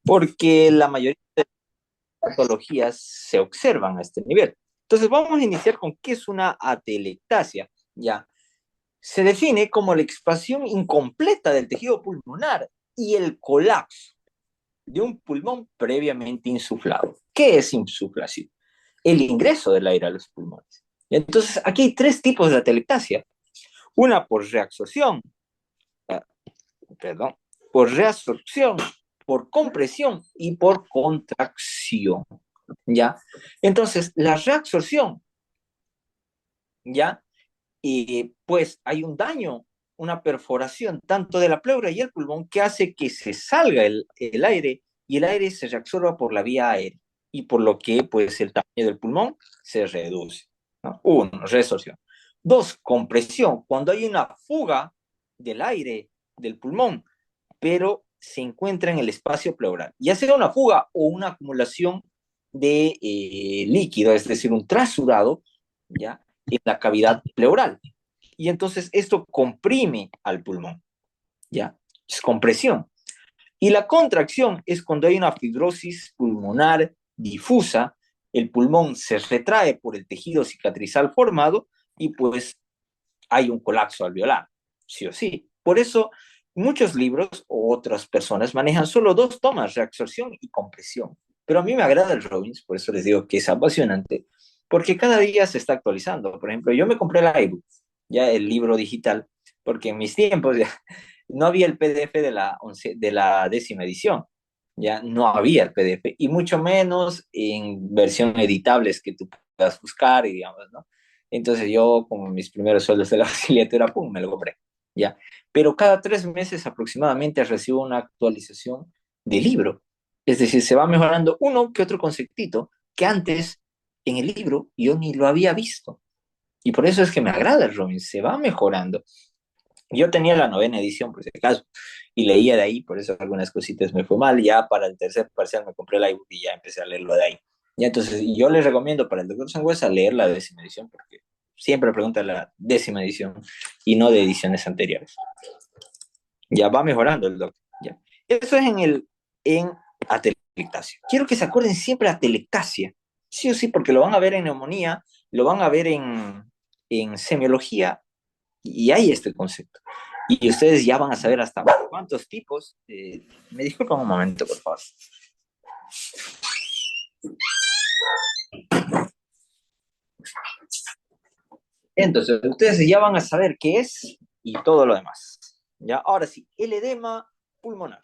porque la mayoría de patologías se observan a este nivel. Entonces vamos a iniciar con qué es una atelectasia. Ya, se define como la expansión incompleta del tejido pulmonar y el colapso de un pulmón previamente insuflado. ¿Qué es insuflación? El ingreso del aire a los pulmones. Entonces, aquí hay tres tipos de atelectasia. Una por reabsorción, eh, perdón, por reabsorción, por compresión y por contracción. ¿Ya? Entonces, la reabsorción, ¿ya? Y pues hay un daño, una perforación tanto de la pleura y el pulmón que hace que se salga el aire y el aire se reabsorba por la vía aérea y por lo que pues el tamaño del pulmón se reduce. ¿No? Uno, resorción. Dos, compresión. Cuando hay una fuga del aire del pulmón, pero se encuentra en el espacio pleural, ya sea una fuga o una acumulación de líquido, es decir, un trasudado, ¿ya? En la cavidad pleural. Y entonces esto comprime al pulmón, ¿ya? Es compresión. Y la contracción es cuando hay una fibrosis pulmonar difusa, el pulmón se retrae por el tejido cicatrizal formado y pues hay un colapso alveolar, sí o sí. Por eso muchos libros o otras personas manejan solo dos tomas, reabsorción y compresión. Pero a mí me agrada el Robbins, por eso les digo que es apasionante, porque cada día se está actualizando. Por ejemplo, yo me compré el iBook, ya el libro digital, porque en mis tiempos ya no había el PDF de la 10ª edición, ya no había el PDF, y mucho menos en versión editables que tú puedas buscar, y digamos, ¿no? Entonces yo, como mis primeros sueldos de la bachilleratura, pum, me lo compré, ¿ya? Pero cada 3 meses aproximadamente recibo una actualización de libro. Es decir, se va mejorando uno que otro conceptito que antes en el libro yo ni lo había visto. Y por eso es que me agrada el Robin, se va mejorando. Yo tenía la 9ª edición, por si acaso, y leía de ahí, por eso algunas cositas me fue mal. Ya para el tercer parcial me compré el iBook y ya empecé a leerlo de ahí. Y entonces yo les recomiendo para el doctor Sangüesa leer la 10ª edición, porque siempre pregunta la 10ª edición y no de ediciones anteriores. Ya va mejorando el doctor. Ya. Eso es en atelectasia. Quiero que se acuerden siempre atelectasia, sí o sí, porque lo van a ver en neumonía, lo van a ver en semiología, y hay este concepto. Y ustedes ya van a saber hasta cuántos tipos. Me disculpan un momento, por favor. Entonces, ustedes ya van a saber qué es y todo lo demás. ¿Ya? Ahora sí, el edema pulmonar.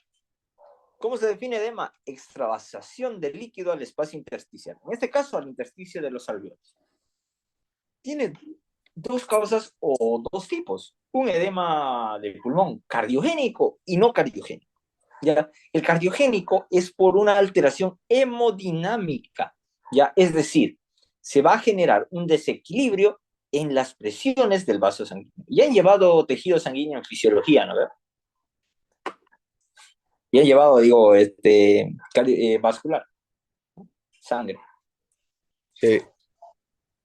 ¿Cómo se define edema? Extravasación de líquido al espacio intersticial. En este caso, al intersticio de los alveolos. Tiene dos causas o dos tipos. Un edema de pulmón cardiogénico y no cardiogénico. ¿Ya? El cardiogénico es por una alteración hemodinámica, ¿ya? Es decir, se va a generar un desequilibrio en las presiones del vaso sanguíneo. Ya han llevado tejido sanguíneo en fisiología, ¿no? Ya han llevado, digo, vascular, sangre. Sí.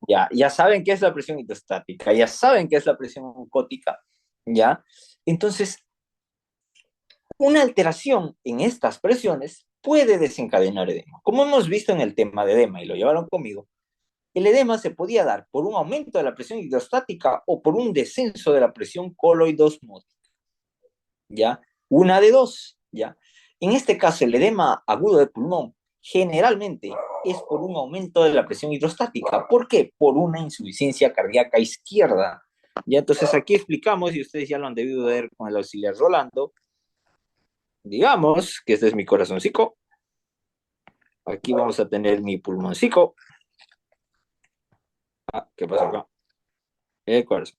Ya saben qué es la presión hidrostática, ya saben qué es la presión oncótica, ¿ya? Entonces, una alteración en estas presiones puede desencadenar edema. Como hemos visto en el tema de edema, y lo llevaron conmigo, el edema se podía dar por un aumento de la presión hidrostática o por un descenso de la presión coloidosmótica, ¿ya? Una de dos, ¿ya? En este caso, el edema agudo del pulmón generalmente es por un aumento de la presión hidrostática. ¿Por qué? Por una insuficiencia cardíaca izquierda. Ya, entonces aquí explicamos, y ustedes ya lo han debido ver con el auxiliar Rolando, digamos que este es mi corazoncito, aquí vamos a tener mi pulmoncito. Ah, ¿qué pasa acá? El corazón.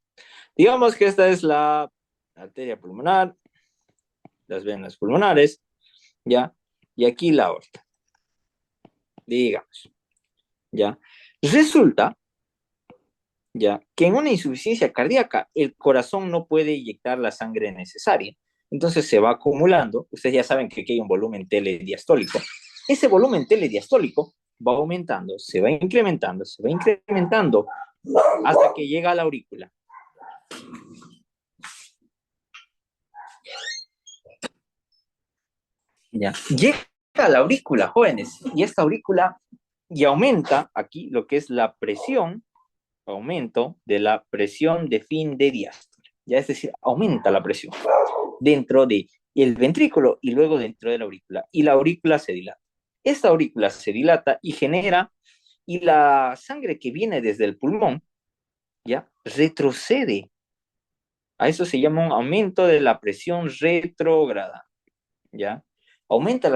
Digamos que esta es la arteria pulmonar, las venas pulmonares, ¿ya? Y aquí la aorta, digamos, ¿ya? Resulta, ¿ya? Que en una insuficiencia cardíaca el corazón no puede inyectar la sangre necesaria. Entonces se va acumulando, ustedes ya saben que aquí hay un volumen telediastólico. Ese volumen telediastólico va aumentando, se va incrementando hasta que llega a la aurícula. ¿Ya? Llega a la aurícula, jóvenes, y esta aurícula y aumenta aquí lo que es la presión, aumento de la presión de fin de diástole, ya es decir, aumenta la presión dentro de el ventrículo y luego dentro de la aurícula se dilata. Esta aurícula se dilata y genera, y la sangre que viene desde el pulmón, ya, retrocede. A eso se llama un aumento de la presión retrógrada, ¿ya? Aumenta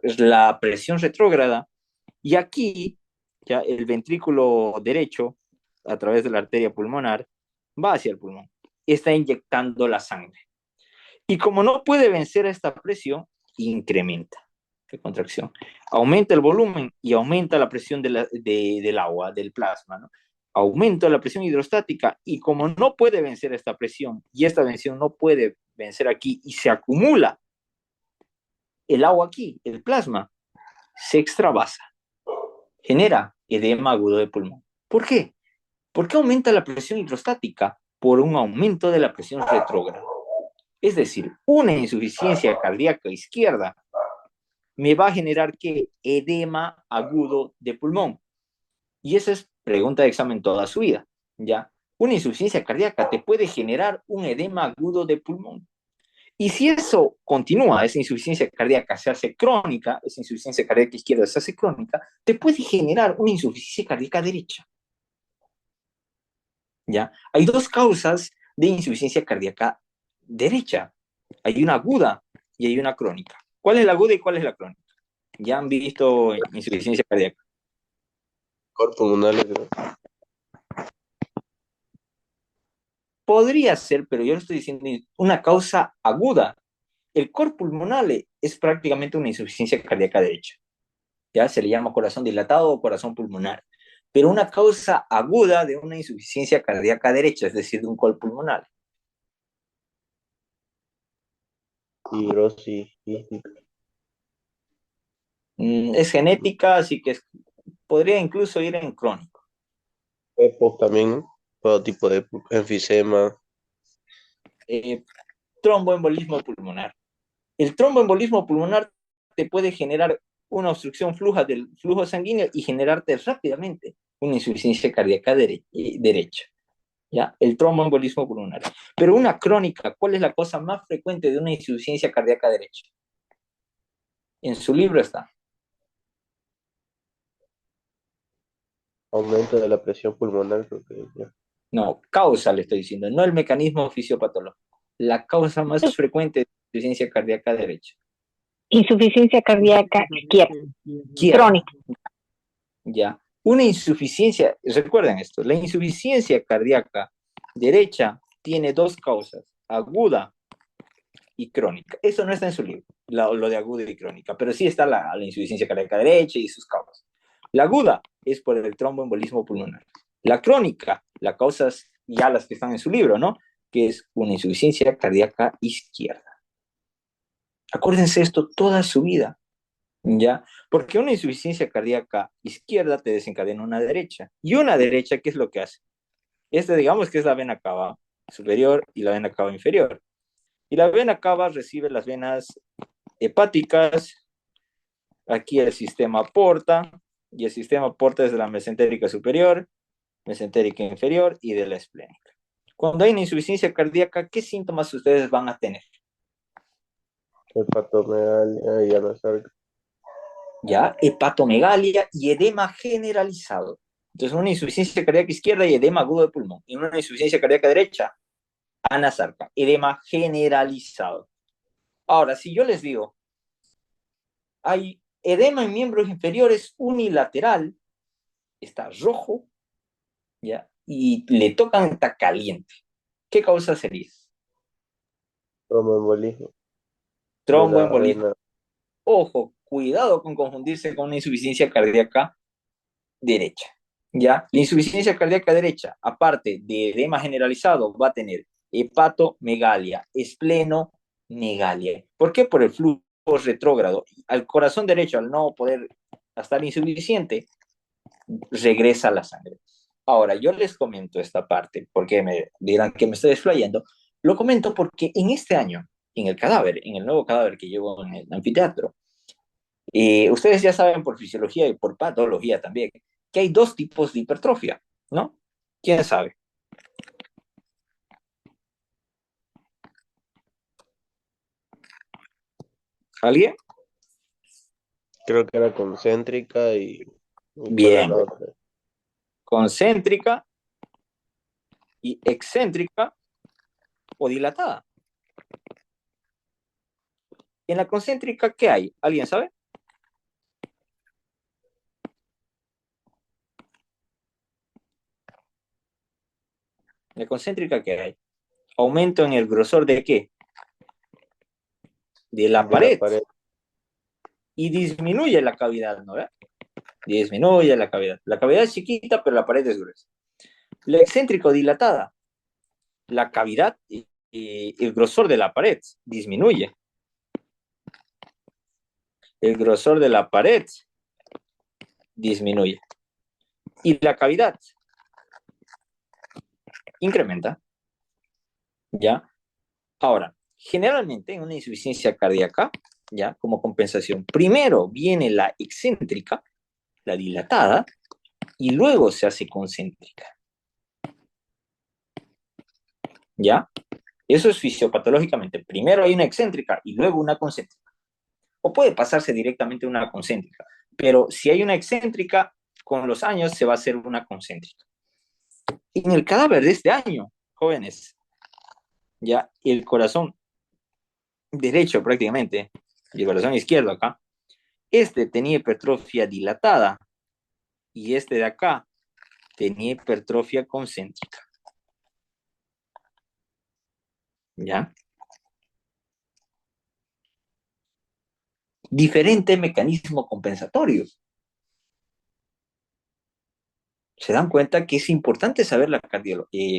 la presión retrógrada y aquí, ya, el ventrículo derecho, a través de la arteria pulmonar, va hacia el pulmón. Está inyectando la sangre. Y como no puede vencer esta presión, incrementa la contracción. Aumenta el volumen y aumenta la presión del agua, del plasma, ¿no? Aumenta la presión hidrostática y como no puede vencer esta presión y esta presión no puede vencer aquí y se acumula el agua aquí, el plasma, se extravasa, genera edema agudo de pulmón. ¿Por qué? ¿Por qué aumenta la presión hidrostática? Por un aumento de la presión retrógrada. Es decir, una insuficiencia cardíaca izquierda me va a generar ¿qué? Edema agudo de pulmón. Y esa es pregunta de examen toda su vida, ¿ya? Una insuficiencia cardíaca te puede generar un edema agudo de pulmón. Y si eso continúa, esa insuficiencia cardíaca se hace crónica, esa insuficiencia cardíaca izquierda se hace crónica, te puede generar una insuficiencia cardíaca derecha, ¿ya? Hay dos causas de insuficiencia cardíaca derecha. Hay una aguda y hay una crónica. ¿Cuál es la aguda y cuál es la crónica? Ya han visto insuficiencia cardíaca. Cor pulmonar, creo. Podría ser, pero yo lo estoy diciendo, una causa aguda. El cor pulmonale es prácticamente una insuficiencia cardíaca derecha. Ya se le llama corazón dilatado o corazón pulmonar. Pero una causa aguda de una insuficiencia cardíaca derecha, es decir, de un cor pulmonar. Fibrosis. Es genética, así que podría incluso ir en crónico. EPOC también, todo tipo de enfisema. Eh, Tromboembolismo pulmonar. El tromboembolismo pulmonar te puede generar una obstrucción fluja del flujo sanguíneo y generarte rápidamente una insuficiencia cardíaca derecha. ¿Ya? El tromboembolismo pulmonar. Pero una crónica, ¿cuál es la cosa más frecuente de una insuficiencia cardíaca derecha? En su libro está. Aumento de la presión pulmonar, creo que ya. No, causa le estoy diciendo, no el mecanismo fisiopatológico. La causa más frecuente de insuficiencia cardíaca derecha. Insuficiencia cardíaca izquierda, crónica. Ya. Una insuficiencia, recuerden esto, la insuficiencia cardíaca derecha tiene dos causas, aguda y crónica. Eso no está en su libro, lo de aguda y crónica, pero sí está la insuficiencia cardíaca derecha y sus causas. La aguda es por el tromboembolismo pulmonar. La crónica, las causas ya las que están en su libro, ¿no? Que es una insuficiencia cardíaca izquierda. Acuérdense esto toda su vida, ¿ya? Porque una insuficiencia cardíaca izquierda te desencadena una derecha. Y una derecha, ¿qué es lo que hace? Este, digamos que es la vena cava superior y la vena cava inferior. Y la vena cava recibe las venas hepáticas, aquí el sistema porta, y el sistema porta es de la mesentérica superior, mesentérica inferior y de la esplénica. Cuando hay una insuficiencia cardíaca, ¿qué síntomas ustedes van a tener? Hepatomegalia y anasarca. Ya, hepatomegalia y edema generalizado. Entonces, una insuficiencia cardíaca izquierda y edema agudo de pulmón. Y una insuficiencia cardíaca derecha, anasarca, edema generalizado. Ahora, si yo les digo, hay edema en miembros inferiores unilateral, está rojo, ¿ya? Y le tocan, está caliente. ¿Qué causa sería? Tromboembolismo de la Tromboembolismo. vena. Ojo, cuidado con confundirse con una insuficiencia cardíaca derecha. ¿Ya? La insuficiencia cardíaca derecha, aparte de edema generalizado, va a tener hepatomegalia, esplenomegalia. ¿Por qué? Por el flujo retrógrado. Al corazón derecho, al no poder estar insuficiente, regresa la sangre. Ahora, yo les comento esta parte, porque me dirán que me estoy explayando. Lo comento porque en este año, en el cadáver, en el nuevo cadáver que llevo en el anfiteatro, Ustedes ya saben por fisiología y por patología también que hay dos tipos de hipertrofia, ¿no? ¿Quién sabe? ¿Alguien? Creo que era concéntrica y ¿cuál era Bien. la otra? Concéntrica y excéntrica o dilatada. En la concéntrica, ¿qué hay? ¿Alguien sabe? En la concéntrica, ¿qué hay? Aumento en el grosor de qué? De la De la pared. pared. Y disminuye la cavidad, ¿no? Disminuye la cavidad. La cavidad es chiquita, pero la pared es gruesa. La excéntrico dilatada. La cavidad y el grosor de la pared disminuye. El grosor de la pared disminuye. Y la cavidad incrementa. ¿Ya? Ahora, generalmente en una insuficiencia cardíaca, ¿ya? Como compensación, primero viene la excéntrica, la dilatada, y luego se hace concéntrica. ¿Ya? Eso es fisiopatológicamente. Primero hay una excéntrica y luego una concéntrica. O puede pasarse directamente a una concéntrica. Pero si hay una excéntrica, con los años se va a hacer una concéntrica. En el cadáver de este año, jóvenes, ya el corazón derecho prácticamente, y el corazón izquierdo acá, este tenía hipertrofia dilatada y este de acá tenía hipertrofia concéntrica. ¿Ya? Diferente mecanismo compensatorio. Se dan cuenta que es importante saber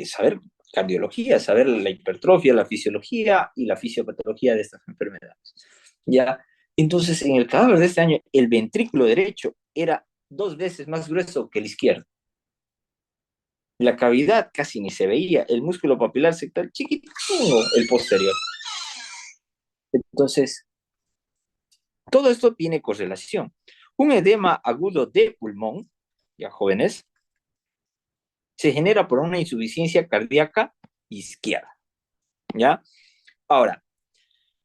saber cardiología, saber la hipertrofia, la fisiología y la fisiopatología de estas enfermedades. ¿Ya? Entonces, en el cadáver de este año, el ventrículo derecho era 2 veces más grueso que el izquierdo. La cavidad casi ni se veía, el músculo papilar sectal chiquitito, el posterior. Entonces, todo esto tiene correlación. Un edema agudo de pulmón, ya jóvenes, se genera por una insuficiencia cardíaca izquierda. ¿Ya? Ahora,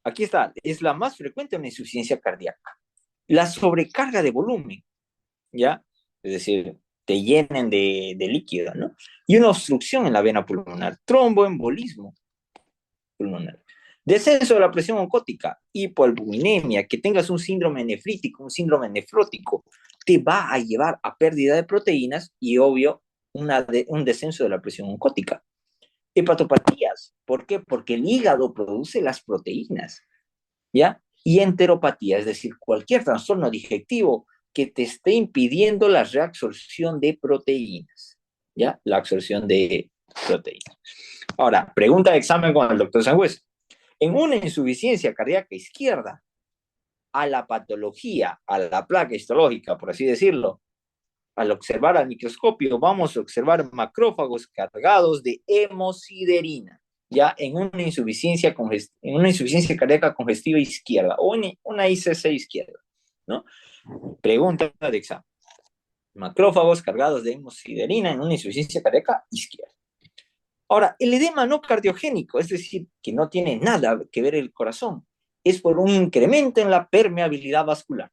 aquí está, es la más frecuente una insuficiencia cardíaca. La sobrecarga de volumen, ¿ya? Es decir, te llenen de líquido, ¿no? Y una obstrucción en la vena pulmonar, tromboembolismo pulmonar. Descenso de la presión oncótica, hipoalbuminemia, que tengas un síndrome nefrítico, un síndrome nefrótico, te va a llevar a pérdida de proteínas y, obvio, un descenso de la presión oncótica. Hepatopatías, ¿por qué? Porque el hígado produce las proteínas, ¿ya? Y enteropatía, es decir, cualquier trastorno digestivo que te esté impidiendo la reabsorción de proteínas, ¿ya? La absorción de proteínas. Ahora, pregunta de examen con el doctor Sangüesa. En una insuficiencia cardíaca izquierda, a la patología, a la placa histológica, por así decirlo, al observar al microscopio, vamos a observar macrófagos cargados de hemosiderina, ya en una insuficiencia cardíaca congestiva izquierda o en una ICC izquierda, ¿no? Pregunta de examen. Macrófagos cargados de hemosiderina en una insuficiencia cardíaca izquierda. Ahora, el edema no cardiogénico, es decir, que no tiene nada que ver el corazón, es por un incremento en la permeabilidad vascular.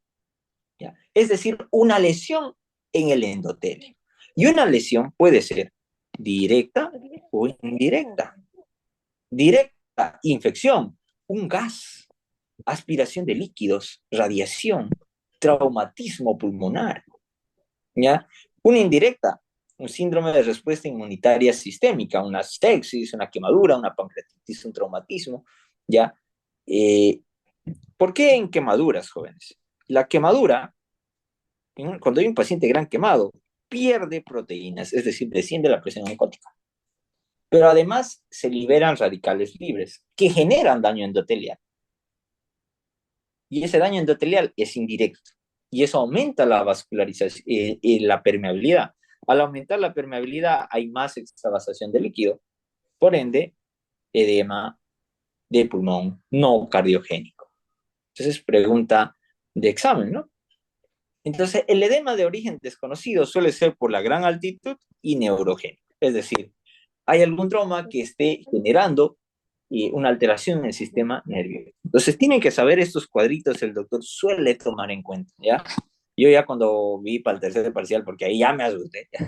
¿Ya? Es decir, una lesión en el endotelio. Y una lesión puede ser directa o indirecta. Directa, infección, un gas, aspiración de líquidos, radiación, traumatismo pulmonar. ¿Ya? Una indirecta, un síndrome de respuesta inmunitaria sistémica, una sepsis, una quemadura, una pancreatitis, un traumatismo. ¿Ya? Eh, ¿Por qué en quemaduras, jóvenes? La quemadura, cuando hay un paciente gran quemado, pierde proteínas, es decir, desciende la presión oncótica. Pero además se liberan radicales libres que generan daño endotelial. Y ese daño endotelial es indirecto. Y eso aumenta la vascularización, la permeabilidad. Al aumentar la permeabilidad hay más extravasación de líquido. Por ende, edema de pulmón no cardiogénico. Entonces, pregunta de examen, ¿no? Entonces, el edema de origen desconocido suele ser por la gran altitud y neurogénico. Es decir, hay algún trauma que esté generando una alteración en el sistema nervioso. Entonces, tienen que saber estos cuadritos, el doctor suele tomar en cuenta, ¿ya? Yo ya cuando vi para el tercer parcial, porque ahí ya me asusté, ¿ya?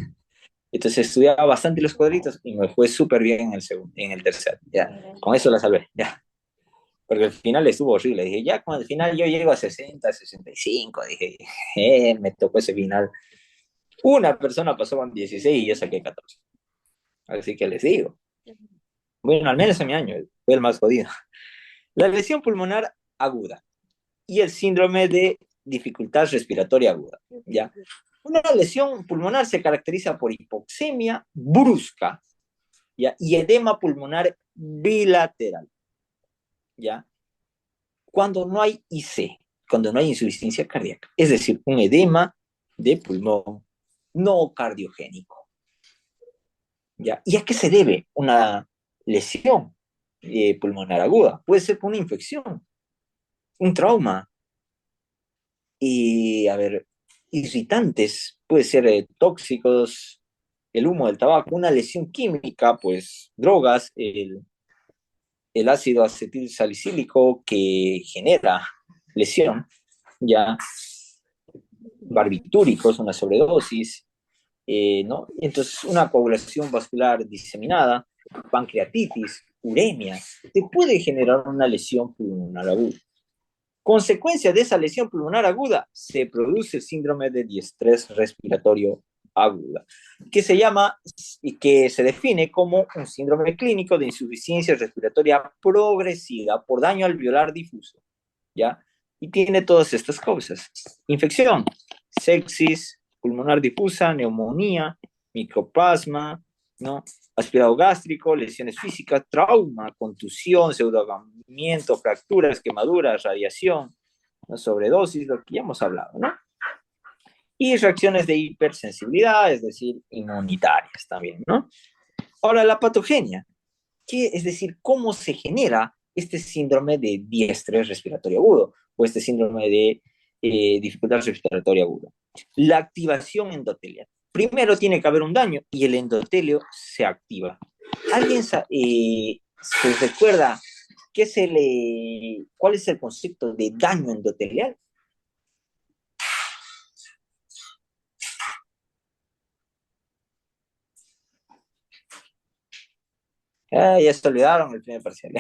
Entonces estudiaba bastante los cuadritos y me fue súper bien en el segundo, en el tercer, ¿ya? Con eso la salvé, ¿ya? Porque el final estuvo horrible. Dije, ya con el final yo llego a 60, 65. Dije, me tocó ese final. Una persona pasó con 16 y yo saqué 14. Así que les digo. Bueno, al menos en mi año fue el más jodido. La lesión pulmonar aguda y el síndrome de dificultad respiratoria aguda. ¿Ya? Una lesión pulmonar se caracteriza por hipoxemia brusca, ¿ya? Y edema pulmonar bilateral. ¿Ya? Cuando no hay IC, cuando no hay insuficiencia cardíaca, es decir, un edema de pulmón no cardiogénico. ¿Ya? ¿Y a qué se debe una lesión pulmonar aguda? Puede ser por una infección, un trauma, y, a ver, irritantes, puede ser tóxicos, el humo del tabaco, una lesión química, pues drogas, el ácido acetil salicílico que genera lesión, ya barbitúricos, una sobredosis, ¿no? Entonces, una coagulación vascular diseminada, pancreatitis, uremia, te puede generar una lesión pulmonar aguda. Consecuencia de esa lesión pulmonar aguda, se produce el síndrome de diestrés respiratorio aguda, que se llama y que se define como un síndrome clínico de insuficiencia respiratoria progresiva por daño alveolar difuso, ¿ya? Y tiene todas estas causas: infección, sepsis pulmonar difusa, neumonía, micoplasma, ¿no? Aspirado gástrico, lesiones físicas, trauma, contusión, pseudoagamiento, fracturas, quemaduras, radiación, ¿no? Sobredosis, lo que ya hemos hablado, ¿no? Y reacciones de hipersensibilidad, es decir, inmunitarias también, ¿no? Ahora, la patogenia, ¿qué? Es decir, ¿cómo se genera este síndrome de diestrés respiratorio agudo o este síndrome de dificultad respiratoria aguda? La activación endotelial. Primero tiene que haber un daño y el endotelio se activa. ¿Alguien se recuerda cuál es el concepto de daño endotelial? Ya se olvidaron el primer parcial.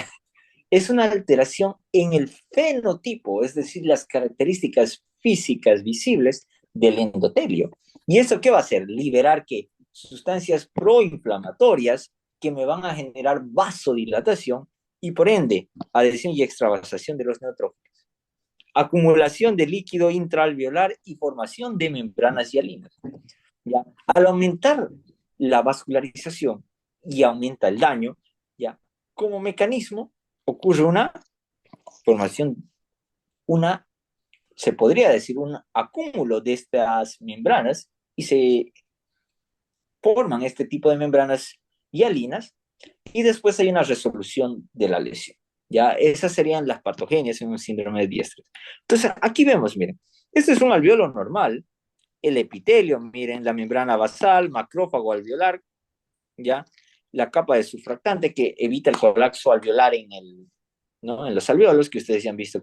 Es una alteración en el fenotipo, es decir, las características físicas visibles del endotelio. ¿Y eso qué va a hacer? Liberar ¿qué? Sustancias proinflamatorias que me van a generar vasodilatación y por ende adhesión y extravasación de los neutrófilos. Acumulación de líquido intraalveolar y formación de membranas hialinas. ¿Ya? Al aumentar la vascularización y aumenta el daño, ¿ya? Como mecanismo ocurre una formación, se podría decir, un acúmulo de estas membranas y se forman este tipo de membranas hialinas y después hay una resolución de la lesión. Ya, esas serían las patogenias en un síndrome de Diestrés. Entonces, aquí vemos, miren, este es un alveolo normal, el epitelio, miren, la membrana basal, macrófago alveolar, ya, la capa de surfractante que evita el colapso alveolar ¿no? En los alveolos, que ustedes ya han visto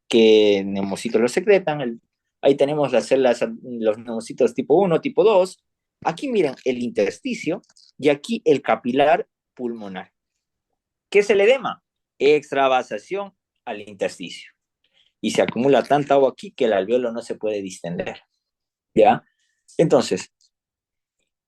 que neumocitos los secretan. Ahí tenemos las células, los neumocitos tipo 1, tipo 2. Aquí miren el intersticio y aquí el capilar pulmonar. ¿Qué es el edema? Extravasación al intersticio. Y se acumula tanta agua aquí que el alveolo no se puede distender. ¿Ya? Entonces,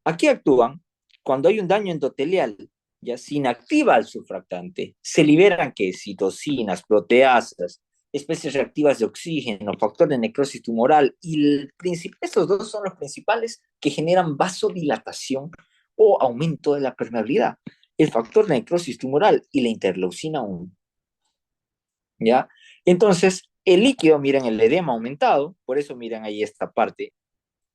aquí actúan cuando hay un daño endotelial, ya se inactiva el surfractante, se liberan ¿qué? Citocinas, proteasas, especies reactivas de oxígeno, factor de necrosis tumoral, y estos dos son los principales que generan vasodilatación o aumento de la permeabilidad, el factor de necrosis tumoral y la interleucina 1. ¿Ya? Entonces, el líquido, miren, el edema aumentado, por eso miren ahí esta parte,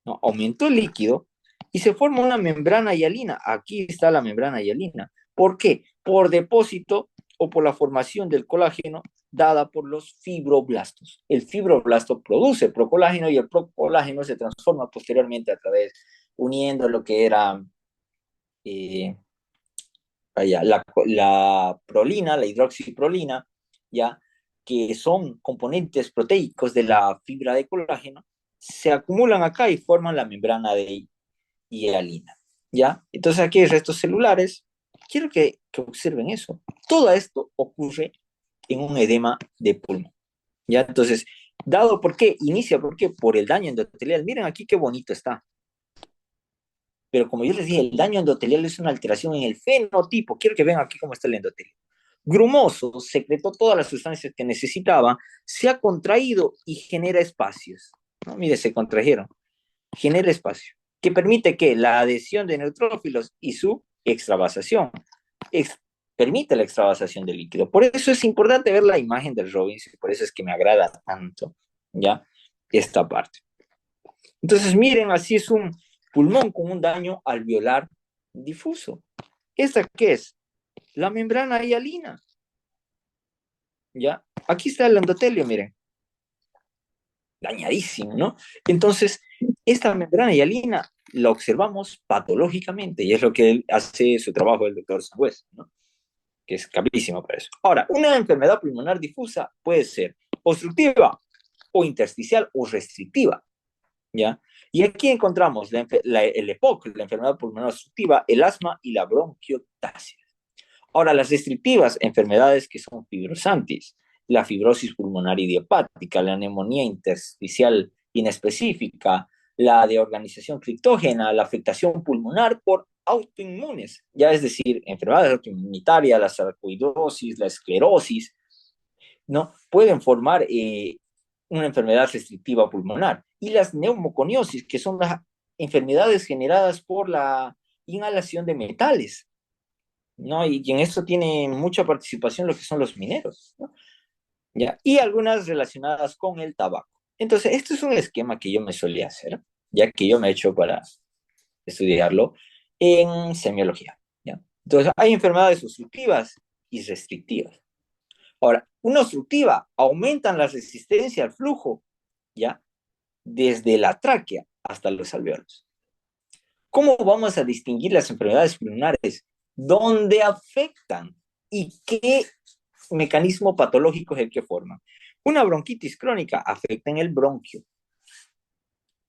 ¿no? Aumentó el líquido y se forma una membrana hialina. Aquí está la membrana hialina. ¿Por qué? Por depósito o por la formación del colágeno dada por los fibroblastos. El fibroblasto produce procolágeno y el procolágeno se transforma posteriormente a través, uniendo lo que era la prolina, la hidroxiprolina, ya, que son componentes proteicos de la fibra de colágeno, se acumulan acá y forman la membrana de hialina, ¿ya? Entonces aquí hay restos celulares. Quiero que observen eso. Todo esto ocurre en un edema de pulmón, ¿ya? Entonces, dado por qué, inicia por qué, por el daño endotelial. Miren aquí qué bonito está. Pero como yo les dije, el daño endotelial es una alteración en el fenotipo. Quiero que vean aquí cómo está el endotelio. Grumoso secretó todas las sustancias que necesitaba, se ha contraído y genera espacios, ¿no? Mire, se contrajeron. Genera espacio, que permite que la adhesión de neutrófilos y su extravasación. Permite la extravasación del líquido. Por eso es importante ver la imagen del Robbins, y por eso es que me agrada tanto, ¿ya? Esta parte. Entonces, miren, así es un pulmón con un daño alveolar difuso. ¿Esta qué es? La membrana hialina. ¿Ya? Aquí está el endotelio, miren. Dañadísimo, ¿no? Entonces, esta membrana hialina la observamos patológicamente y es lo que hace su trabajo el doctor Sangüesa, ¿no? Que es capísimo para eso. Ahora, una enfermedad pulmonar difusa puede ser obstructiva o intersticial o restrictiva, ¿ya? Y aquí encontramos el EPOC, la enfermedad pulmonar obstructiva, el asma y la bronquiectasia. Ahora, las restrictivas, enfermedades que son fibrosantes, la fibrosis pulmonar idiopática, la neumonía intersticial inespecífica, la de organización criptógena, la afectación pulmonar por autoinmunes, ya es decir, enfermedades autoinmunitarias, la sarcoidosis, la esclerosis, ¿no? Pueden formar una enfermedad restrictiva pulmonar. Y las neumoconiosis, que son las enfermedades generadas por la inhalación de metales, ¿no? Y en esto tiene mucha participación lo que son los mineros, ¿no? ¿Ya? Y algunas relacionadas con el tabaco. Entonces, este es un esquema que yo me solía hacer, ya que yo me he hecho para estudiarlo en semiología, ¿ya? Entonces, hay enfermedades obstructivas y restrictivas. Ahora, una obstructiva aumentan la resistencia al flujo, ¿ya? Desde la tráquea hasta los alveolos. ¿Cómo vamos a distinguir las enfermedades pulmonares? ¿Dónde afectan? ¿Y qué mecanismo patológico es el que forma? Una bronquitis crónica afecta en el bronquio.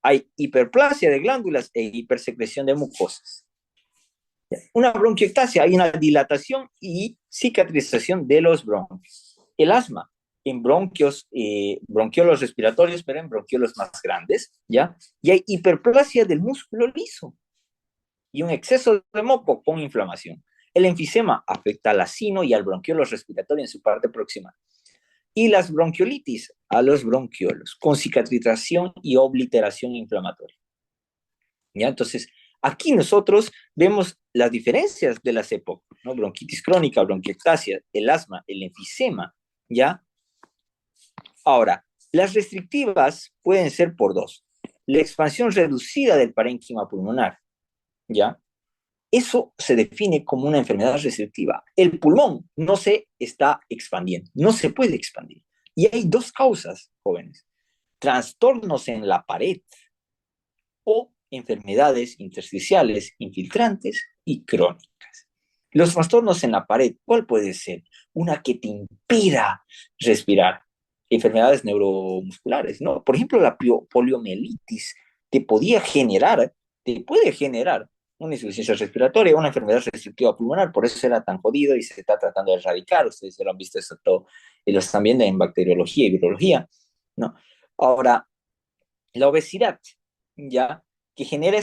Hay hiperplasia de glándulas e hipersecreción de mucosas. Una bronquiectasia, hay una dilatación y cicatrización de los bronquios. El asma, en bronquios, bronquiolos respiratorios, pero en bronquiolos más grandes, ¿ya? Y hay hiperplasia del músculo liso y un exceso de moco con inflamación. El enfisema afecta al acino y al bronquiolo respiratorio en su parte próxima. Y las bronquiolitis a los bronquiolos, con cicatrización y obliteración inflamatoria. ¿Ya? Entonces, aquí nosotros vemos las diferencias de las épocas, ¿no? Bronquitis crónica, bronquiectasia, el asma, el enfisema, ¿ya? Ahora, las restrictivas pueden ser por dos. La expansión reducida del parénquima pulmonar, ¿ya? Eso se define como una enfermedad restrictiva. El pulmón no se está expandiendo, no se puede expandir. Y hay dos causas, jóvenes. Trastornos en la pared o enfermedades intersticiales, infiltrantes y crónicas. Los trastornos en la pared, ¿cuál puede ser? Una que te impida respirar. Enfermedades neuromusculares, ¿no? Por ejemplo, la poliomielitis te puede generar una insuficiencia respiratoria, una enfermedad restrictiva pulmonar, por eso era tan jodido y se está tratando de erradicar. Ustedes lo han visto eso todo, y lo están viendo en bacteriología y virología, ¿no? Ahora, la obesidad, ¿ya? Que genera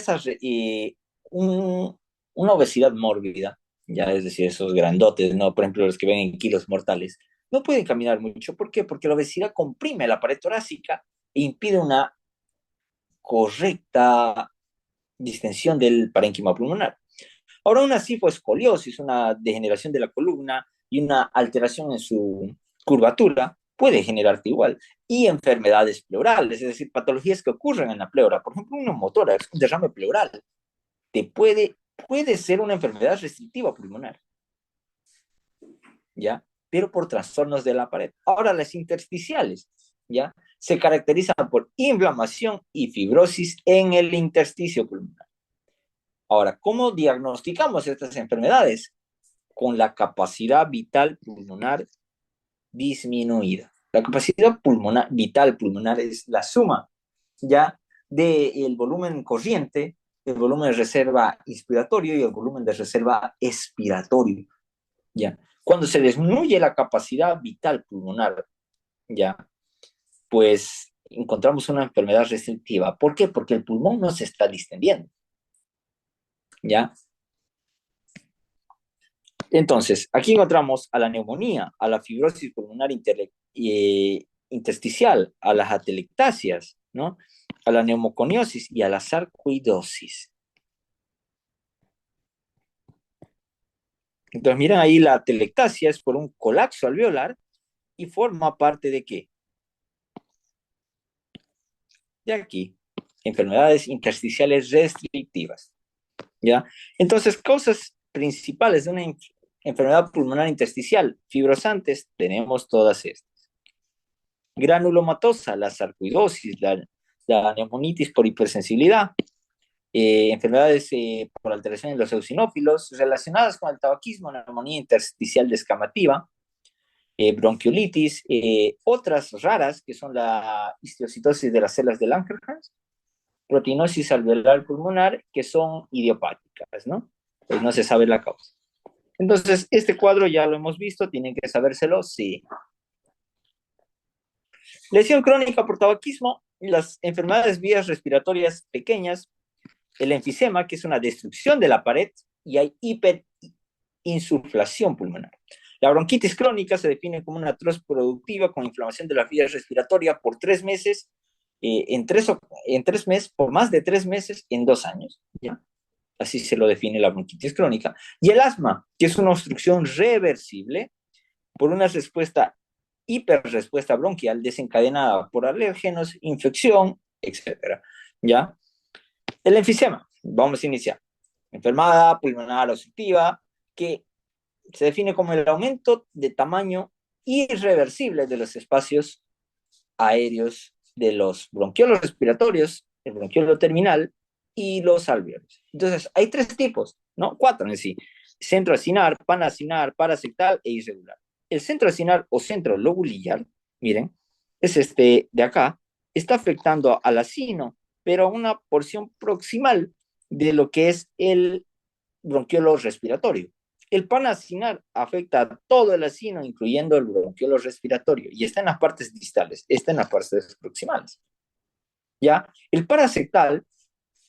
una obesidad mórbida, ya, es decir, esos grandotes, ¿no? Por ejemplo, los que ven en kilos mortales, no pueden caminar mucho. ¿Por qué? Porque la obesidad comprime la pared torácica e impide una correcta distensión del parénquima pulmonar. Ahora, una escoliosis, una degeneración de la columna y una alteración en su curvatura puede generarte igual. Y enfermedades pleurales, es decir, patologías que ocurren en la pleura. Por ejemplo, un neumotórax, un derrame pleural, puede ser una enfermedad restrictiva pulmonar. ¿Ya? pero por trastornos de la pared. Ahora, las intersticiales, ¿ya? Se caracterizan por inflamación y fibrosis en el intersticio pulmonar. Ahora, ¿cómo diagnosticamos estas enfermedades? Con la capacidad vital pulmonar disminuida. La capacidad vital pulmonar es la suma ya del volumen corriente, el volumen de reserva inspiratorio y el volumen de reserva expiratorio. ¿Ya? Cuando se disminuye la capacidad vital pulmonar, ¿ya? Pues encontramos una enfermedad restrictiva. ¿Por qué? Porque el pulmón no se está distendiendo. ¿Ya? Entonces, aquí encontramos a la neumonía, a la fibrosis pulmonar intersticial, a las atelectasias, ¿no? A la neumoconiosis y a la sarcoidosis. Entonces, miren ahí, la atelectasia es por un colapso alveolar y forma parte de ¿qué? De aquí, enfermedades intersticiales restrictivas, ¿ya? Entonces, causas principales de una enfermedad pulmonar intersticial fibrosantes, tenemos todas estas. Granulomatosa, la sarcoidosis, la neumonitis por hipersensibilidad, enfermedades por alteración en los eosinófilos relacionadas con el tabaquismo, neumonía intersticial descamativa, bronquiolitis, otras raras que son la histiocytosis de las células de Langerhans, proteinosis alveolar pulmonar, que son idiopáticas, ¿no? Pues no se sabe la causa. Entonces, este cuadro ya lo hemos visto, tienen que sabérselo, sí. Lesión crónica por tabaquismo, las enfermedades vías respiratorias pequeñas, el enfisema, que es una destrucción de la pared, y hay hiperinsuflación pulmonar. La bronquitis crónica se define como una tos productiva con inflamación de las vías respiratorias por 3 meses, en 3 meses, por más de 3 meses en 2 años, ¿ya? Así se lo define la bronquitis crónica. Y el asma, que es una obstrucción reversible por una hiperrespuesta bronquial desencadenada por alérgenos, infección, etcétera, ¿ya? El enfisema, vamos a iniciar. Enfermedad pulmonar obstructiva que se define como el aumento de tamaño irreversible de los espacios aéreos de los bronquiolos respiratorios, el bronquiolo terminal y los alveolos. Entonces, hay 3 tipos, ¿no? 4 en sí. Centroacinar, panacinar, parasectal e irregular. El centroacinar o centro lobulillar, miren, es este de acá, está afectando al acino, pero a una porción proximal de lo que es el bronquiolo respiratorio. El panacinar afecta a todo el acino, incluyendo el bronquiolo respiratorio, y está en las partes distales, está en las partes proximales. ¿Ya? El parasectal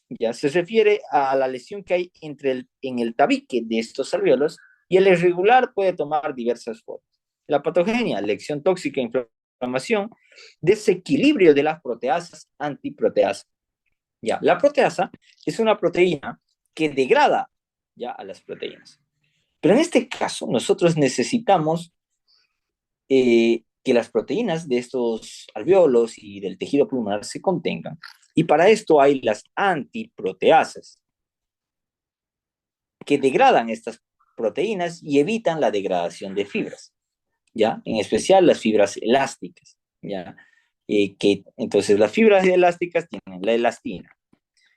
ya se refiere a la lesión que hay en el tabique de estos alveolos, y el irregular puede tomar diversas formas. La patogenia, lesión tóxica, inflamación, desequilibrio de las proteasas, antiproteasa. Ya, la proteasa es una proteína que degrada ya a las proteínas. Pero en este caso, nosotros necesitamos que las proteínas de estos alveolos y del tejido pulmonar se contengan. Y para esto hay las antiproteasas, que degradan estas proteínas y evitan la degradación de fibras, ¿ya? En especial las fibras elásticas, ¿ya? Entonces, las fibras elásticas tienen la elastina.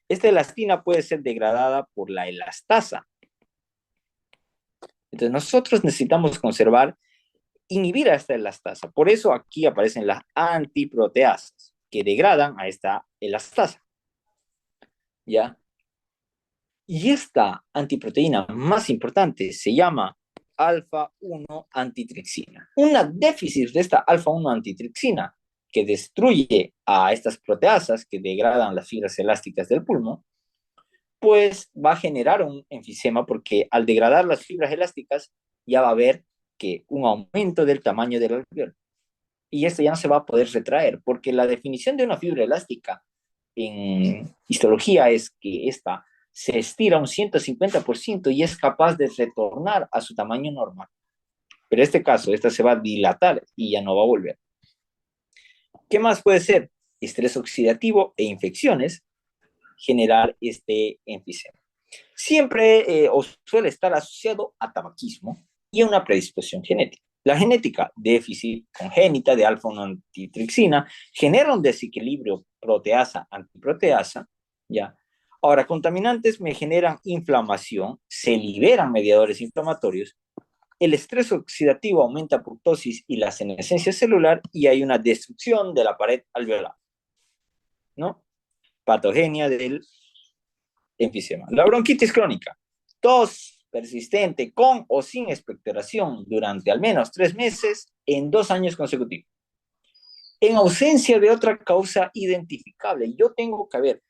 Esta elastina puede ser degradada por la elastasa. Entonces, nosotros necesitamos inhibir a esta elastasa. Por eso aquí aparecen las antiproteasas, que degradan a esta elastasa. ¿Ya? Y esta antiproteína más importante se llama alfa-1 antitripsina. Una déficit de esta alfa-1 antitripsina que destruye a estas proteasas que degradan las fibras elásticas del pulmón, pues va a generar un enfisema porque al degradar las fibras elásticas ya va a haber que un aumento del tamaño del alveolo. Y esto ya no se va a poder retraer, porque la definición de una fibra elástica en histología es que esta se estira un 150% y es capaz de retornar a su tamaño normal. Pero en este caso, esta se va a dilatar y ya no va a volver. ¿Qué más puede ser? Estrés oxidativo e infecciones generar este enfisema. Siempre o suele estar asociado a tabaquismo y a una predisposición genética. La genética, déficit congénita de alfa-1 antitrypsina, genera un desequilibrio proteasa-antiproteasa, ¿ya? Ahora, contaminantes me generan inflamación, se liberan mediadores inflamatorios, el estrés oxidativo aumenta apoptosis y la senescencia celular y hay una destrucción de la pared alveolar, ¿no? Patogenia del enfisema. La bronquitis crónica, tos persistente con o sin expectoración durante al menos 3 meses en 2 años consecutivos. En ausencia de otra causa identificable, yo tengo que haber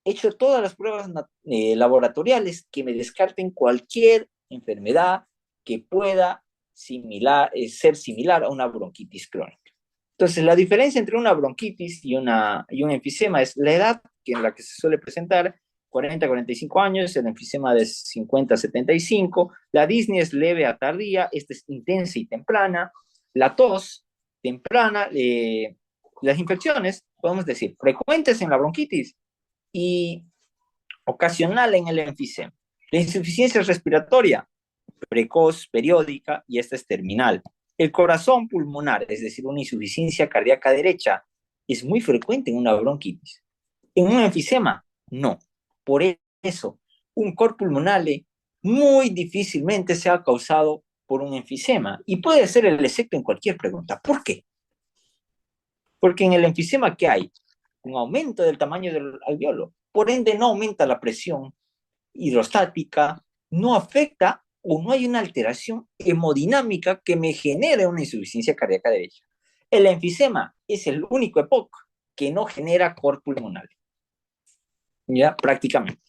hecho todas las pruebas laboratoriales que me descarten cualquier enfermedad que pueda ser similar a una bronquitis crónica. Entonces, la diferencia entre una bronquitis y un enfisema es la edad en la que se suele presentar, 40 a 45 años, el enfisema de 50 a 75, la disnea es leve a tardía, esta es intensa y temprana, la tos temprana, las infecciones, podemos decir, frecuentes en la bronquitis y ocasional en el enfisema. La insuficiencia respiratoria, precoz, periódica, y esta es terminal. El corazón pulmonar, es decir, una insuficiencia cardíaca derecha, es muy frecuente en una bronquitis. En un enfisema, no. Por eso, un cor pulmonale muy difícilmente sea causado por un enfisema y puede ser el efecto en cualquier pregunta. ¿Por qué? Porque en el enfisema, ¿qué hay? Un aumento del tamaño del alveolo. Por ende, no aumenta la presión hidrostática, no afecta o no hay una alteración hemodinámica que me genere una insuficiencia cardíaca derecha. El enfisema es el único EPOC que no genera cor pulmonar. Ya, prácticamente.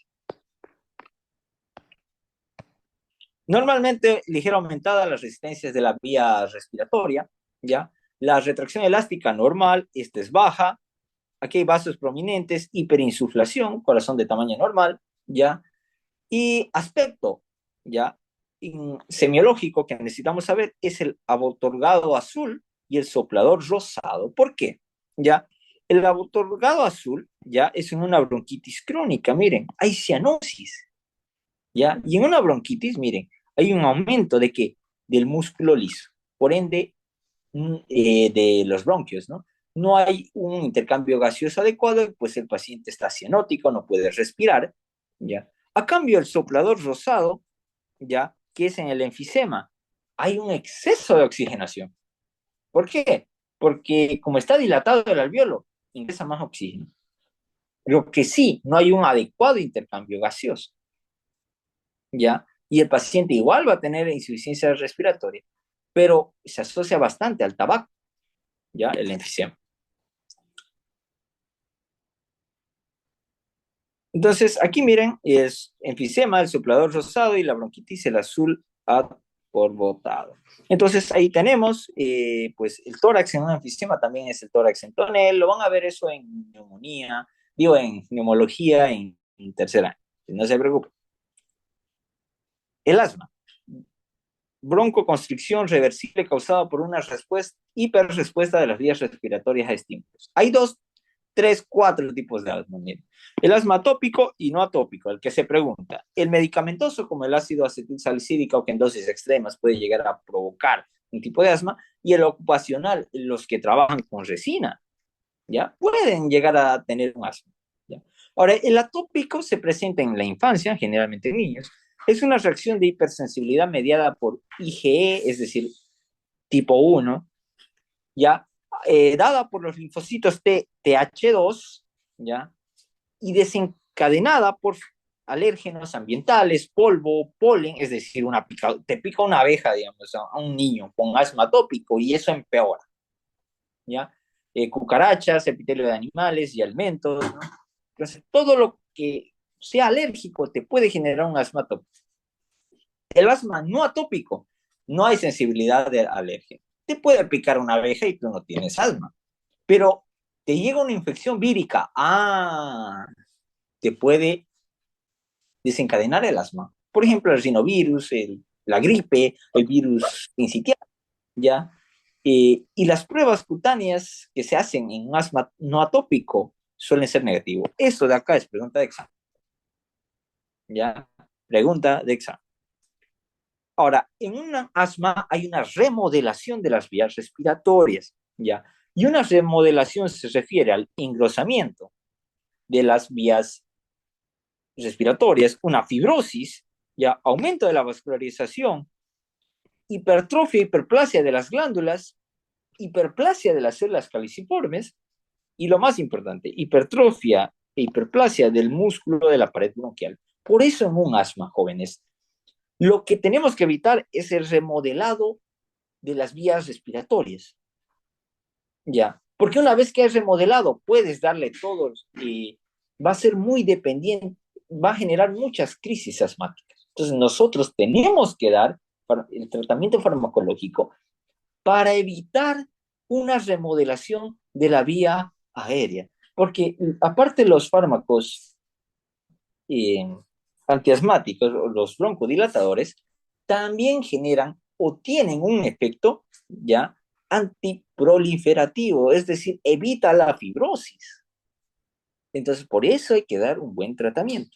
Normalmente, ligera aumentada las resistencias de la vía respiratoria, ¿ya? La retracción elástica normal, esta es baja. Aquí hay vasos prominentes, hiperinsuflación, corazón de tamaño normal, ¿ya? Y aspecto, ¿ya? Semiológico que necesitamos saber es el abotorgado azul y el soplador rosado. ¿Por qué? ¿Ya? El abotorgado azul, ¿ya? Es en una bronquitis crónica, miren, hay cianosis, ¿ya? Y en una bronquitis, miren, hay un aumento de qué? Del músculo liso, por ende, de los bronquios, ¿no? No hay un intercambio gaseoso adecuado, pues el paciente está cianótico, no puede respirar, ¿ya? A cambio, el soplador rosado, ¿ya? Que es en el enfisema, hay un exceso de oxigenación. ¿Por qué? Porque como está dilatado el alveolo, ingresa más oxígeno. Lo que sí, no hay un adecuado intercambio gaseoso, ¿ya? Y el paciente igual va a tener insuficiencia respiratoria, pero se asocia bastante al tabaco, ¿ya? El enfisema. Entonces, aquí miren, es enfisema, el soplador rosado y la bronquitis, el azul borbotado. Entonces, ahí tenemos, pues, el tórax en un enfisema también es el tórax en tonel. Lo van a ver eso en neumonía, digo, en neumología en tercer año. No se preocupen. El asma. Broncoconstricción reversible causada por una hiperrespuesta de las vías respiratorias a estímulos. Hay 2, 3, 4 tipos de asma. Miren. El asma atópico y no atópico, el que se pregunta. El medicamentoso, como el ácido acetilsalicílico, que en dosis extremas puede llegar a provocar un tipo de asma, y el ocupacional, los que trabajan con resina, ¿ya? Pueden llegar a tener un asma. ¿Ya? Ahora, el atópico se presenta en la infancia, generalmente en niños. Es una reacción de hipersensibilidad mediada por IgE, es decir, tipo 1, ¿ya? Dada por los linfocitos TH2, ¿ya? Y desencadenada por alérgenos ambientales, polvo, polen, es decir, te pica una abeja, digamos, a un niño con asma atópico y eso empeora, ¿ya? Cucarachas, epitelio de animales y alimentos, ¿no? Entonces, todo lo que sea alérgico te puede generar un asma atópico. El asma no atópico, no hay sensibilidad de alergia. Te puede picar una abeja y tú no tienes asma, pero te llega una infección vírica, te puede desencadenar el asma. Por ejemplo, el rinovirus, la gripe, el virus sincitial, ¿ya? Y las pruebas cutáneas que se hacen en un asma no atópico suelen ser negativos. Eso de acá es pregunta de examen, ¿ya? Pregunta de examen. Ahora, en un asma hay una remodelación de las vías respiratorias, ¿ya? Y una remodelación se refiere al engrosamiento de las vías respiratorias, una fibrosis, ya aumento de la vascularización, hipertrofia, hiperplasia de las glándulas, hiperplasia de las células caliciformes y lo más importante, hipertrofia e hiperplasia del músculo de la pared bronquial. Por eso en un asma, jóvenes, lo que tenemos que evitar es el remodelado de las vías respiratorias, ¿ya? Porque una vez que has remodelado, puedes darle todos y va a ser muy dependiente, va a generar muchas crisis asmáticas. Entonces nosotros tenemos que dar el tratamiento farmacológico para evitar una remodelación de la vía aérea. Porque aparte de los fármacos eh, antiasmáticos, los broncodilatadores, también generan o tienen un efecto ya antiproliferativo, es decir, evita la fibrosis. Entonces, por eso hay que dar un buen tratamiento.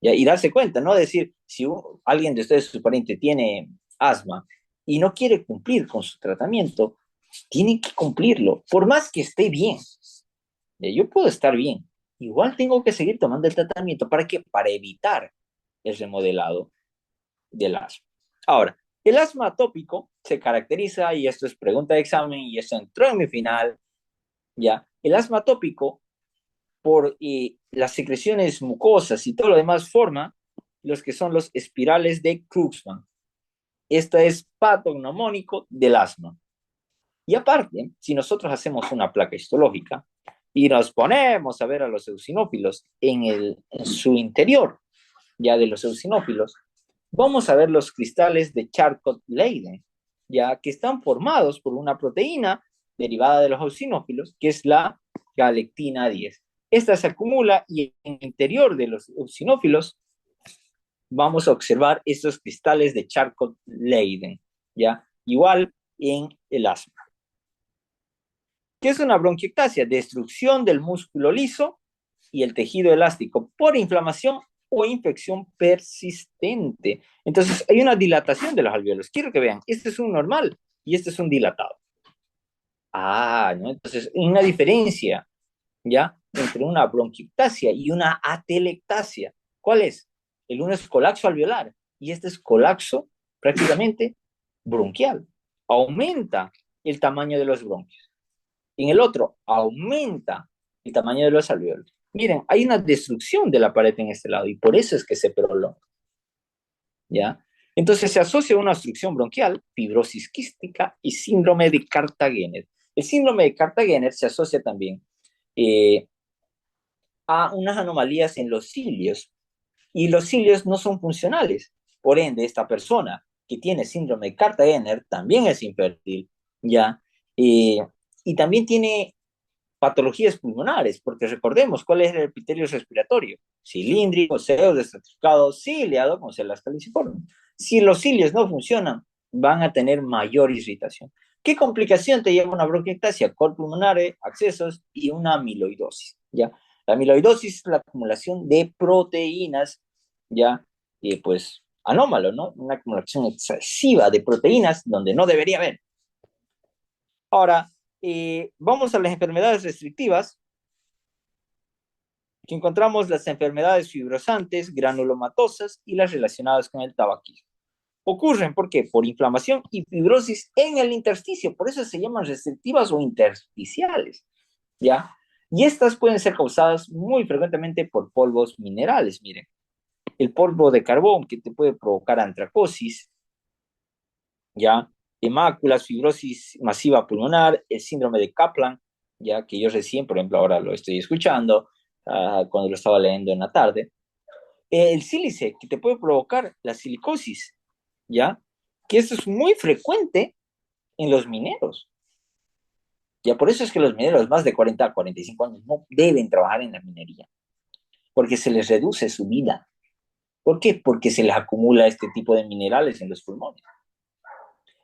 ¿Ya? Y darse cuenta, ¿no? Decir, si alguien de ustedes, su pariente, tiene asma y no quiere cumplir con su tratamiento, tiene que cumplirlo, por más que esté bien. ¿Ya? Yo puedo estar bien, igual tengo que seguir tomando el tratamiento. ¿Para qué? Para evitar el remodelado del asma. Ahora, el asma atópico se caracteriza, y esto es pregunta de examen, y esto entró en mi final, ¿ya? El asma atópico, por las secreciones mucosas y todo lo demás, forma los que son los espirales de Creutzmann. Este es patognomónico del asma. Y aparte, si nosotros hacemos una placa histológica y nos ponemos a ver a los eosinófilos en su interior, ya de los eosinófilos, vamos a ver los cristales de Charcot-Leyden, ya que están formados por una proteína derivada de los eosinófilos, que es la galectina 10. Esta se acumula y en el interior de los eosinófilos vamos a observar estos cristales de Charcot-Leyden, ¿ya? Igual en el asma. ¿Qué es una bronquiectasia? Destrucción del músculo liso y el tejido elástico por inflamación o infección persistente. Entonces, hay una dilatación de los alvéolos. Quiero que vean, este es un normal y este es un dilatado. ¿No? Entonces, hay una diferencia, ¿ya? Entre una bronquiectasia y una atelectasia. ¿Cuál es? El uno es colapso alveolar y este es colapso prácticamente bronquial. Aumenta el tamaño de los bronquios. En el otro, aumenta el tamaño de los alvéolos. Miren, hay una destrucción de la pared en este lado y por eso es que se prolonga, ¿ya? Entonces se asocia a una obstrucción bronquial, fibrosis quística y síndrome de Cartagener. El síndrome de Cartagener se asocia también a unas anomalías en los cilios y los cilios no son funcionales. Por ende, esta persona que tiene síndrome de Cartagener también es infértil, ¿ya? Y también tiene patologías pulmonares, porque recordemos cuál es el epitelio respiratorio: cilíndrico, pseudoestratificado, ciliado con células caliciformes. Si los cilios no funcionan, van a tener mayor irritación. ¿Qué complicación te lleva una bronquiectasia? Col pulmonare, accesos y una amiloidosis, ¿ya? La amiloidosis es la acumulación de proteínas, ¿ya? Y pues anómalo, ¿no? Una acumulación excesiva de proteínas donde no debería haber. Ahora, vamos a las enfermedades restrictivas, que encontramos las enfermedades fibrosantes, granulomatosas y las relacionadas con el tabaquismo. Ocurren, ¿por qué? Por inflamación y fibrosis en el intersticio, por eso se llaman restrictivas o intersticiales, ¿ya? Y estas pueden ser causadas muy frecuentemente por polvos minerales, miren. El polvo de carbón, que te puede provocar antracosis, ¿ya? Hemáculas, fibrosis masiva pulmonar, el síndrome de Kaplan, ya que yo recién, por ejemplo, ahora lo estoy escuchando, cuando lo estaba leyendo en la tarde. El sílice, que te puede provocar la silicosis, ¿ya? Que esto es muy frecuente en los mineros. Ya por eso es que los mineros más de 40 a 45 años no deben trabajar en la minería, porque se les reduce su vida. ¿Por qué? Porque se les acumula este tipo de minerales en los pulmones.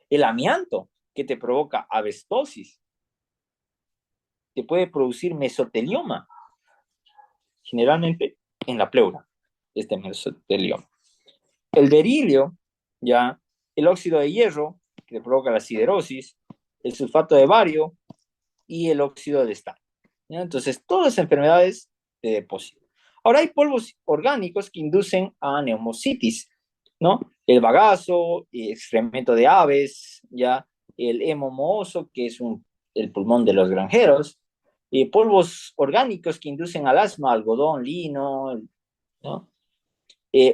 El amianto, que te provoca abestosis, que puede producir mesotelioma, generalmente en la pleura, este mesotelioma. El berilio ya, el óxido de hierro, que provoca la siderosis, el sulfato de bario y el óxido de estaño. ¿Ya? Entonces, todas enfermedades de depósito. Ahora hay polvos orgánicos que inducen a neumocitis, ¿no? El bagazo, el excremento de aves, ya, el hemo mohoso, que es el pulmón de los granjeros, polvos orgánicos que inducen al asma, algodón, lino, ¿no?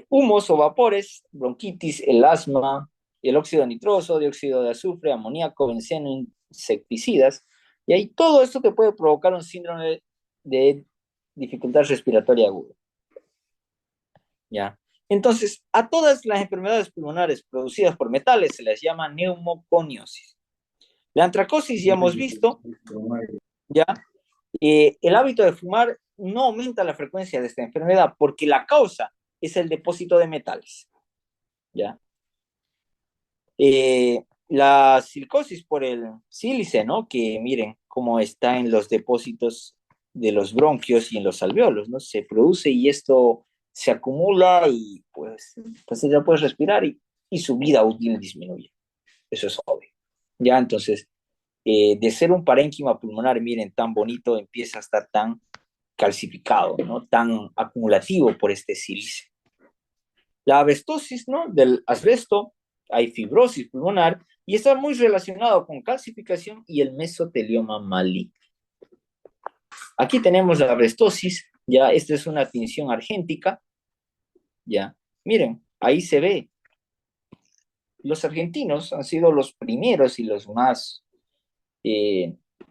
Humos o vapores, bronquitis, el asma, el óxido nitroso, dióxido de azufre, amoníaco, benceno, insecticidas, y ahí todo esto te puede provocar un síndrome de dificultad respiratoria aguda. ¿Ya? Entonces, a todas las enfermedades pulmonares producidas por metales se les llama neumoconiosis. La antracosis ya hemos visto, ¿ya? El hábito de fumar no aumenta la frecuencia de esta enfermedad porque la causa es el depósito de metales, ¿ya? La silicosis por el sílice, ¿no? Que miren cómo está en los depósitos de los bronquios y en los alveolos, ¿no? Se produce y esto se acumula y pues ya puedes respirar y su vida útil disminuye. Eso es obvio. Ya, entonces, de ser un parénquima pulmonar, miren, tan bonito, empieza a estar tan calcificado, ¿no? Tan acumulativo por este sílice. La asbestosis, ¿no? Del asbesto, hay fibrosis pulmonar y está muy relacionado con calcificación y el mesotelioma maligno. Aquí tenemos la asbestosis, ya esta es una tinción argéntica, ya, miren, ahí se ve. Los argentinos han sido los primeros y los más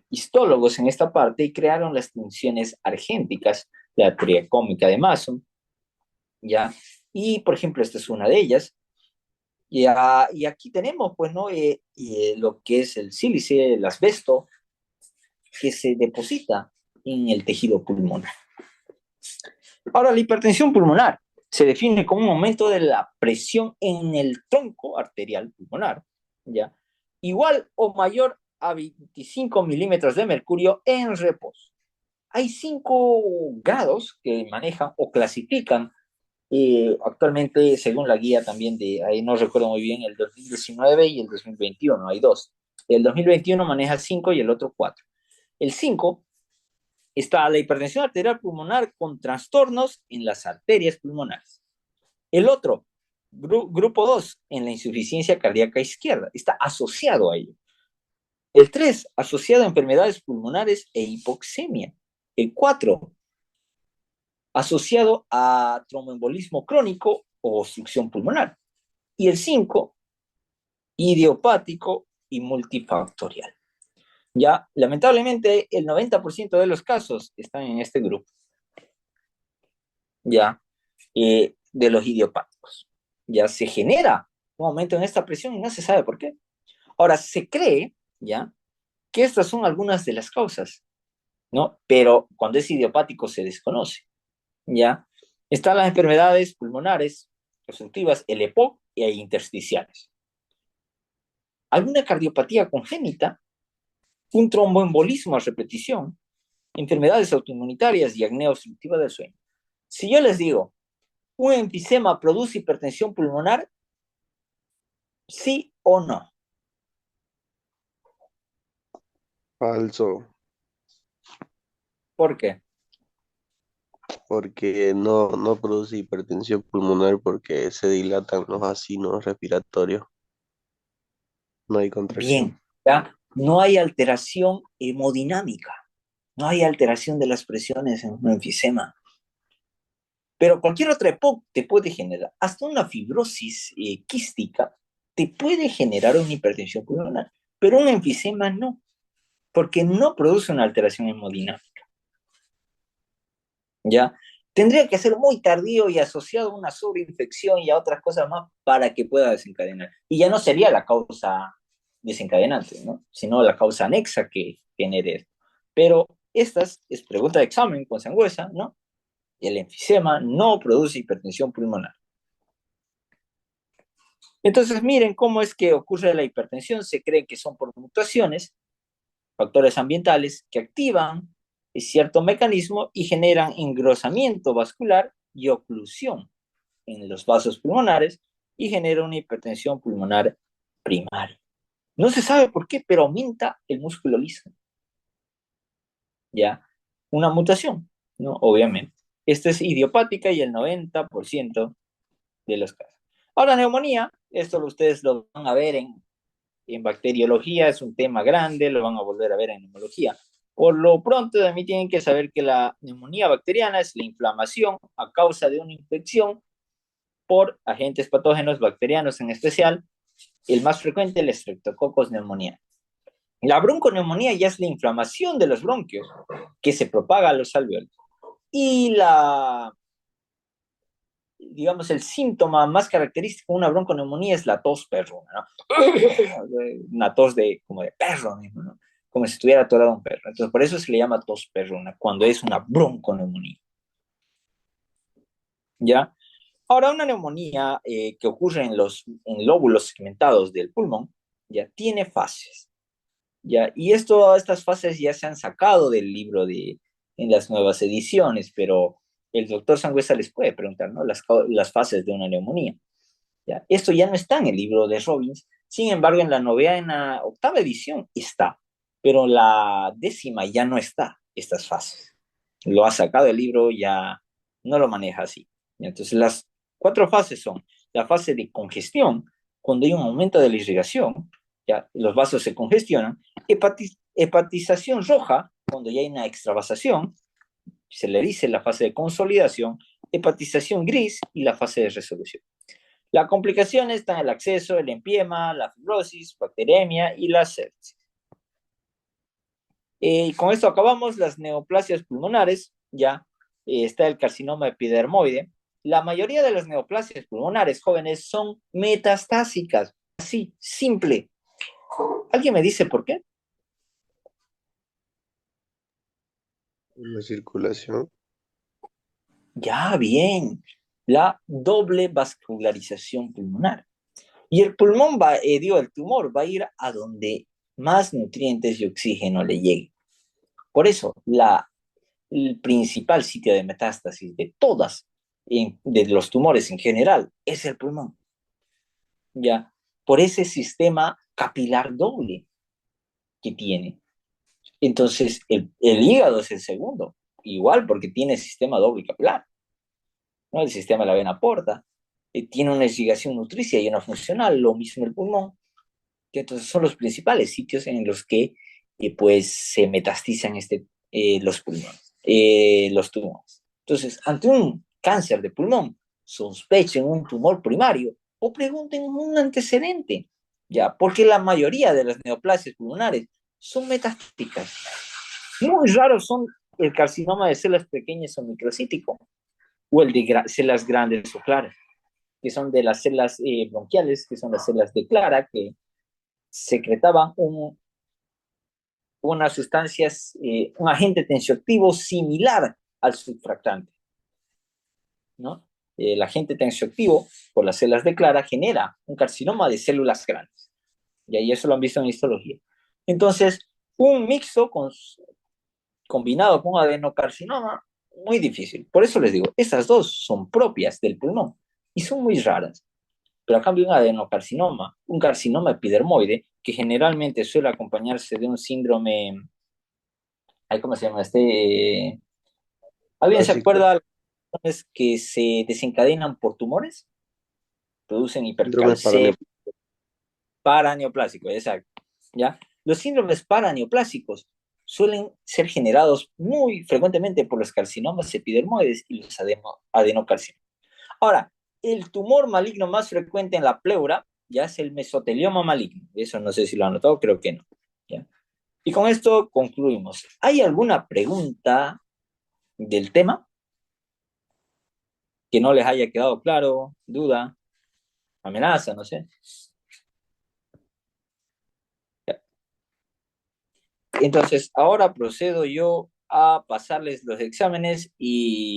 histólogos en esta parte y crearon las tinciones argénticas, la triacómica de Mason, ya, y por ejemplo esta es una de ellas. Y aquí tenemos, pues, ¿no? Lo que es el sílice, el asbesto, que se deposita en el tejido pulmonar. Ahora, la hipertensión pulmonar se define como un aumento de la presión en el tronco arterial pulmonar, ¿ya? Igual o mayor a 25 milímetros de mercurio en reposo. Hay 5 grados que manejan o clasifican actualmente, según la guía también ahí no recuerdo muy bien, el 2019 y el 2021, hay dos. El 2021 maneja 5 y el otro 4. El 5 está la hipertensión arterial pulmonar con trastornos en las arterias pulmonares. El otro, grupo 2, en la insuficiencia cardíaca izquierda, está asociado a ello. El 3, asociado a enfermedades pulmonares e hipoxemia. El 4, asociado a tromboembolismo crónico o obstrucción pulmonar. Y el 5, idiopático y multifactorial. Ya, lamentablemente, el 90% de los casos están en este grupo. Ya, de los idiopáticos. Ya se genera un aumento en esta presión y no se sabe por qué. Ahora, se cree, ya, que estas son algunas de las causas, ¿no? Pero cuando es idiopático se desconoce, ¿ya? Están las enfermedades pulmonares, obstructivas, el EPOC e intersticiales. Alguna cardiopatía congénita, un tromboembolismo a repetición, enfermedades autoinmunitarias y apnea obstructiva del sueño. Si yo les digo, ¿un enfisema produce hipertensión pulmonar? ¿Sí o no? Falso, ¿Por qué? porque no produce hipertensión pulmonar porque se dilatan los vacinos respiratorios, no hay contracción. Bien, ¿ya? No hay alteración hemodinámica, no hay alteración de las presiones en un enfisema. Pero cualquier otra EPOC te puede generar, hasta una fibrosis quística, te puede generar una hipertensión pulmonar, pero un enfisema no, porque no produce una alteración hemodinámica. ¿Ya? Tendría que ser muy tardío y asociado a una sobreinfección y a otras cosas más para que pueda desencadenar. Y ya no sería la causa desencadenante, ¿no? Sino la causa anexa que genere esto. Pero estas es pregunta de examen con sangüesa, ¿no? El enfisema no produce hipertensión pulmonar. Entonces, miren cómo es que ocurre la hipertensión. Se cree que son por mutaciones, factores ambientales que activan cierto mecanismo y generan engrosamiento vascular y oclusión en los vasos pulmonares y genera una hipertensión pulmonar primaria. No se sabe por qué, pero aumenta el músculo liso. ¿Ya? Una mutación, ¿no? Obviamente. Esta es idiopática y el 90% de los casos. Ahora, neumonía, esto ustedes lo van a ver en bacteriología, es un tema grande, lo van a volver a ver en neumología. Por lo pronto, de mí tienen que saber que la neumonía bacteriana es la inflamación a causa de una infección por agentes patógenos bacterianos en especial, el más frecuente, el Streptococcus pneumoniae. La bronconeumonía ya es la inflamación de los bronquios que se propaga a los alveolos. Y digamos, el síntoma más característico de una bronconeumonía es la tos perruna, ¿no? Una tos como de perro mismo, ¿no? Como si estuviera atorado un perro. Entonces, por eso se le llama tos perruna, cuando es una bronconeumonía. ¿Ya? Ahora, una neumonía que ocurre en lóbulos segmentados del pulmón, ya tiene fases. ¿Ya? Y estas fases ya se han sacado del libro en las nuevas ediciones, pero el doctor Sangüesa les puede preguntar, ¿no? Las fases de una neumonía. ¿Ya? Esto ya no está en el libro de Robbins, sin embargo, en la octava edición está, pero la 10ª ya no está, estas fases. Lo ha sacado el libro, ya no lo maneja así. Entonces, las 4 fases son la fase de congestión, cuando hay un aumento de la irrigación, ya los vasos se congestionan, hepatización roja, cuando ya hay una extravasación, se le dice la fase de consolidación, hepatización gris y la fase de resolución. La complicación está en el acceso, el empiema, la fibrosis, bacteremia y la sepsis. Y con esto acabamos las neoplasias pulmonares, ya está el carcinoma epidermoide. La mayoría de las neoplasias pulmonares jóvenes son metastásicas, así, simple. ¿Alguien me dice por qué? La circulación. Ya, bien. La doble vascularización pulmonar. Y el pulmón el tumor va a ir a donde más nutrientes y oxígeno le llegue. Por eso, el principal sitio de metástasis de de los tumores en general, es el pulmón. ¿Ya? Por ese sistema capilar doble que tiene. Entonces, el hígado es el segundo, igual porque tiene sistema doble capilar, ¿no? El sistema de la vena porta, tiene una irrigación nutricia y una funcional, lo mismo el pulmón, que entonces son los principales sitios en los que pues se metastizan los pulmones, los tumores. Entonces, ante un cáncer de pulmón, sospechen un tumor primario o pregunten un antecedente, ya, porque la mayoría de las neoplasias pulmonares son metastáticas. Muy raros son el carcinoma de células pequeñas o microcítico o el de células grandes o claras, que son de las células bronquiales, que son las células de Clara, que secretaban unas sustancias, un agente tensioactivo similar al surfractante, ¿no? El agente tensioactivo por las células de Clara genera un carcinoma de células grandes. Y ahí eso lo han visto en histología. Entonces, un mixto combinado con adenocarcinoma, muy difícil. Por eso les digo, estas dos son propias del pulmón y son muy raras. Pero a cambio un adenocarcinoma, un carcinoma epidermoide, que generalmente suele acompañarse de un síndrome, ¿cómo se llama este? ¿Alguien se Básico. acuerda de los síndromes que se desencadenan por tumores? Producen Síndrome hipercalcemia, paraneoplásico, exacto. ¿Ya? Los síndromes paraneoplásicos suelen ser generados muy frecuentemente por los carcinomas epidermoides y los adenocarcinomas. Ahora, el tumor maligno más frecuente en la pleura ya es el mesotelioma maligno. Eso no sé si lo han notado, creo que no. ¿Ya? Y con esto concluimos. ¿Hay alguna pregunta del tema que no les haya quedado claro? ¿Duda? ¿Amenaza? No sé. Entonces, ahora procedo yo a pasarles los exámenes y